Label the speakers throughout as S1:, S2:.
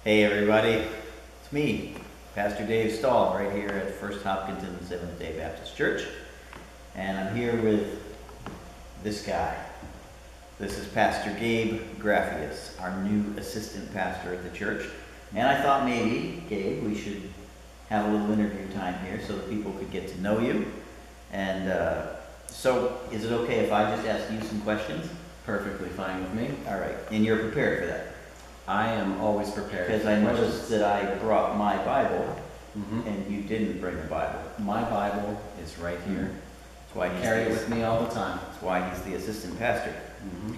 S1: Hey everybody, it's me, Pastor Dave Stahl, right here at First Hopkinton Seventh-day Baptist Church. And I'm here with this guy. This is Pastor Gabe Grafius, our new assistant pastor at the church. And I thought maybe, Gabe, we should have a little interview time here so that people could get to know you. And so, is it okay if I just ask you some questions?
S2: Perfectly fine with me.
S1: All right, and you're prepared for that?
S2: I am always prepared.
S1: Because I noticed that I brought my Bible,
S2: Mm-hmm.
S1: and you didn't bring a Bible.
S2: My Bible is right here.
S1: That's why
S2: I carry it with me all the time.
S1: That's why he's the assistant pastor.
S2: Mm-hmm.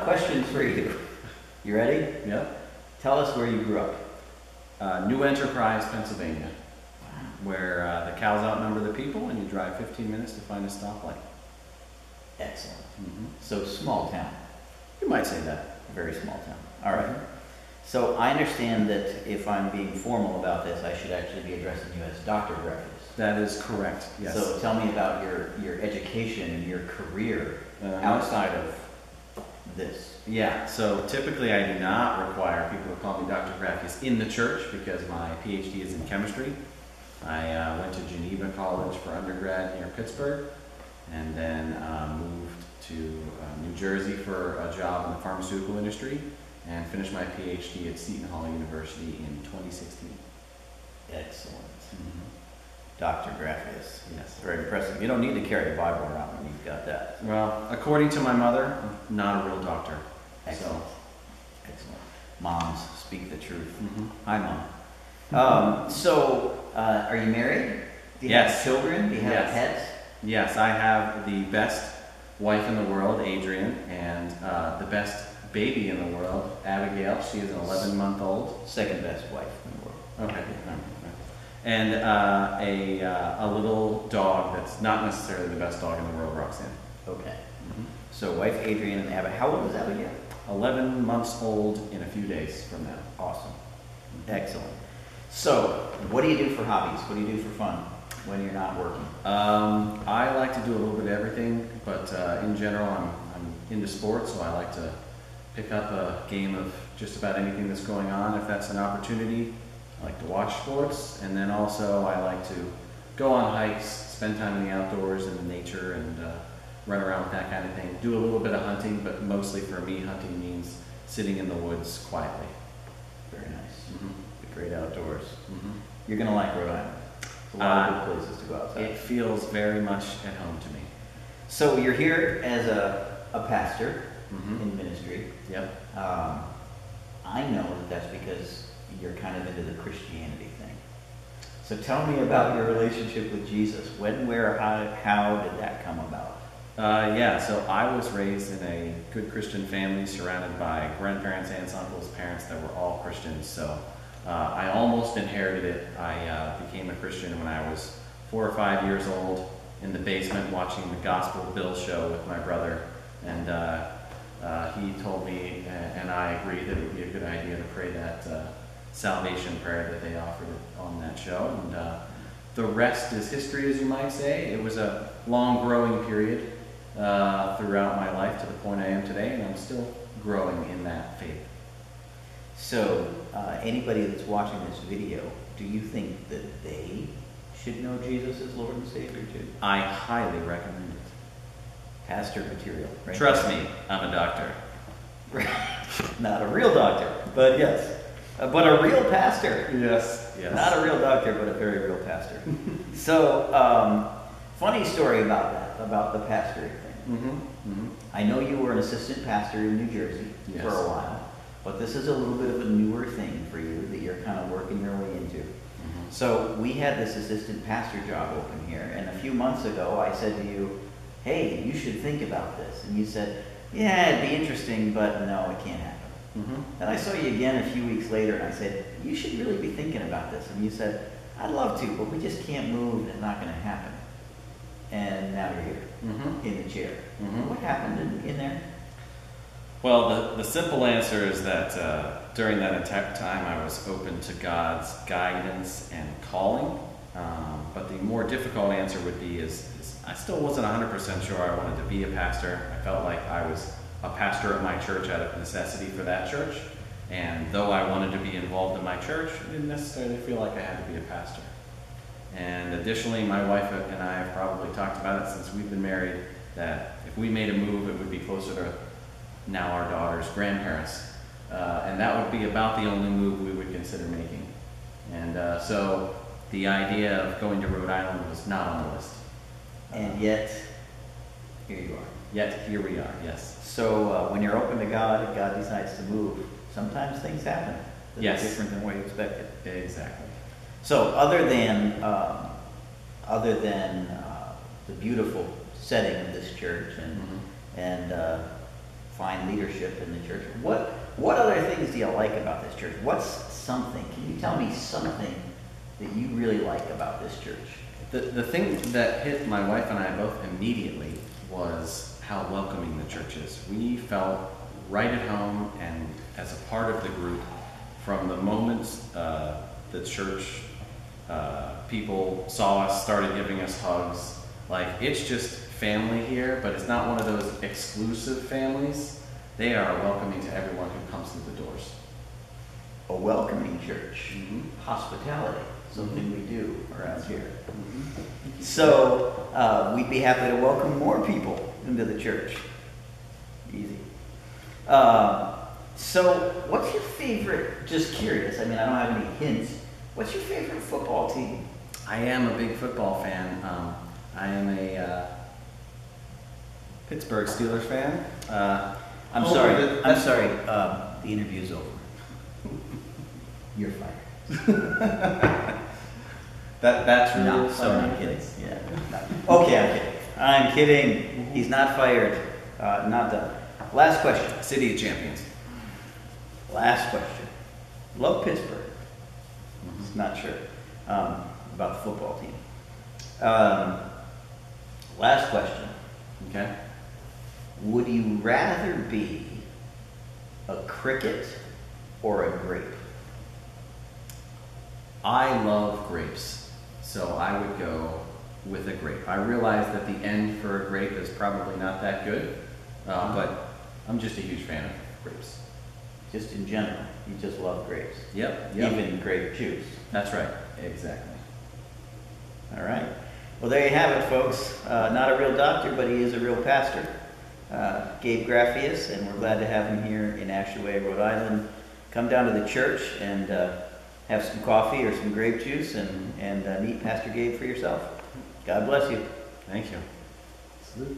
S1: Question for you. You ready?
S2: Yep.
S1: Tell us where you grew up.
S2: New Enterprise, Pennsylvania, where the cows outnumber the people, and you drive 15 minutes to find a stoplight.
S1: Excellent.
S2: Mm-hmm.
S1: So small town.
S2: You might say that.
S1: Very small town. All right. So I understand that if I'm being formal about this, I should actually be addressing you as Dr. Graffius.
S2: That is correct. Yes.
S1: So tell me about your education and your career outside of this.
S2: Yeah, so typically I do not require people to call me Dr. Graffius in the church because my PhD is in chemistry. I went to Geneva College for undergrad near Pittsburgh, and then moved to New Jersey for a job in the pharmaceutical industry, and finished my PhD at Seton Hall University in 2016.
S1: Excellent.
S2: Mm-hmm.
S1: Dr. Graffius.
S2: Yes.
S1: Very impressive. You don't need to carry a Bible around when you've got that.
S2: Well, according to my mother, I'm not a real doctor.
S1: Excellent. Excellent. Moms, speak the truth.
S2: Mm-hmm.
S1: Hi, Mom. Are you married? Do you
S2: Yes.
S1: have children? Do you have
S2: Yes.
S1: pets?
S2: Yes, I have the best wife in the world, Adrian, and the best baby in the world, Abigail. She is an 11-month-old.
S1: Second best wife in the world.
S2: Okay. And a little dog that's not necessarily the best dog in the world, Roxanne.
S1: Okay.
S2: Mm-hmm.
S1: So wife Adrian and Abigail. How old is Abigail?
S2: 11 months old in a few days from now.
S1: Awesome. Excellent. So, what do you do for hobbies? What do you do for fun when you're not working?
S2: I like to do a little bit of everything, but in general, I'm into sports, so I like to pick up a game of just about anything that's going on, if that's an opportunity. I like to watch sports, and then also I like to go on hikes, spend time in the outdoors and in nature, and run around with that kind of thing. Do a little bit of hunting, but mostly for me, hunting means sitting in the woods quietly.
S1: Very nice.
S2: Mm-hmm.
S1: The great outdoors.
S2: Mm-hmm.
S1: You're going to like Rhode Island. It's a lot of good places to go outside.
S2: It feels very much at home to me.
S1: So you're here as a pastor
S2: Mm-hmm.
S1: in ministry.
S2: Yep.
S1: I know that that's because you're kind of into the Christianity thing. So tell me about your relationship with Jesus. When, where, how did that come about?
S2: Yeah, so I was raised in a good Christian family surrounded by grandparents, aunts, uncles, parents that were all Christians. So I almost inherited it. I became a Christian when I was 4 or 5 years old in the basement watching the Gospel Bill show with my brother. And he told me, and I agreed, that it would be a good idea to pray that salvation prayer that they offered on that show. And the rest is history, as you might say. It was a long growing period throughout my life to the point I am today, and I'm still growing in that faith.
S1: So anybody that's watching this video, do you think that they should know Jesus as Lord and Savior too?
S2: I highly recommend it.
S1: Pastor material, right?
S2: Trust me, I'm a doctor.
S1: Not a real doctor, but yes. But a real pastor.
S2: Yes. Yes.
S1: Not a real doctor, but a very real pastor. So, funny story about that, about the pastoring thing.
S2: Mm-hmm. Mm-hmm.
S1: I know you were an assistant pastor in New Jersey
S2: Yes.
S1: for a while, but this is a little bit of a newer thing for you that you're kind of working your way into.
S2: Mm-hmm.
S1: So we had this assistant pastor job open here, and a few months ago I said to you, hey, you should think about this. And you said, yeah, it'd be interesting, but no, it can't happen.
S2: Mm-hmm.
S1: Then I saw you again a few weeks later, and I said, you should really be thinking about this. And you said, I'd love to, but we just can't move, and it's not going to happen. And now you're here,
S2: Mm-hmm.
S1: in the chair.
S2: Mm-hmm.
S1: What happened in there?
S2: Well, the simple answer is that during that entire time I was open to God's guidance and calling. But the more difficult answer would be is I still wasn't 100% sure I wanted to be a pastor. I felt like I was a pastor at my church out of necessity for that church. And though I wanted to be involved in my church, I didn't necessarily feel like I had to be a pastor. And additionally, my wife and I have probably talked about it since we've been married, that if we made a move, it would be closer to now our daughter's grandparents. And that would be about the only move we would consider making. And so the idea of going to Rhode Island was not on the list.
S1: And yet, here you are.
S2: Yet here we are, yes.
S1: So when you're open to God and God decides to move, sometimes things happen that
S2: Yes.
S1: are different than what you expected.
S2: Exactly.
S1: So other than the beautiful setting of this church and fine leadership in the church, what other things do you like about this church? What's something? Can you tell me something that you really like about this church?
S2: The thing that hit my wife and I both immediately was how welcoming the church is. We felt right at home and as a part of the group from the moments the church people saw us, started giving us hugs. Like, it's just family here, but it's not one of those exclusive families. They are welcoming to everyone who comes through the doors.
S1: A welcoming church, hospitality, something we do around here. So we'd be happy to welcome more people into the church. Easy. So what's your favorite, just curious, I mean, I don't have any hints, what's your favorite football team?
S2: I am a big football fan. I am a Pittsburgh Steelers fan.
S1: I'm sorry, the interview's over. You're fired.
S2: That's really
S1: No, sorry, I'm kidding. Yeah. No. Okay, I'm kidding. I'm kidding. He's not fired. Not done. Last question.
S2: City of Champions.
S1: Last question. Love Pittsburgh. Just not sure about the football team. Last question.
S2: Okay.
S1: Would you rather be a cricket or a grape?
S2: I love grapes, so I would go with a grape. I realize that the end for a grape is probably not that good, but I'm just a huge fan of grapes.
S1: Just in general, you just love grapes.
S2: Yep.
S1: Even grape juice.
S2: That's right. Exactly.
S1: All right. Well, there you have it, folks. Not a real doctor, but he is a real pastor. Gabe Grafius, and we're glad to have him here in Ashaway, Rhode Island. Come down to the church and have some coffee or some grape juice and meet Pastor Gabe for yourself. God bless you.
S2: Thank you.
S1: Salute.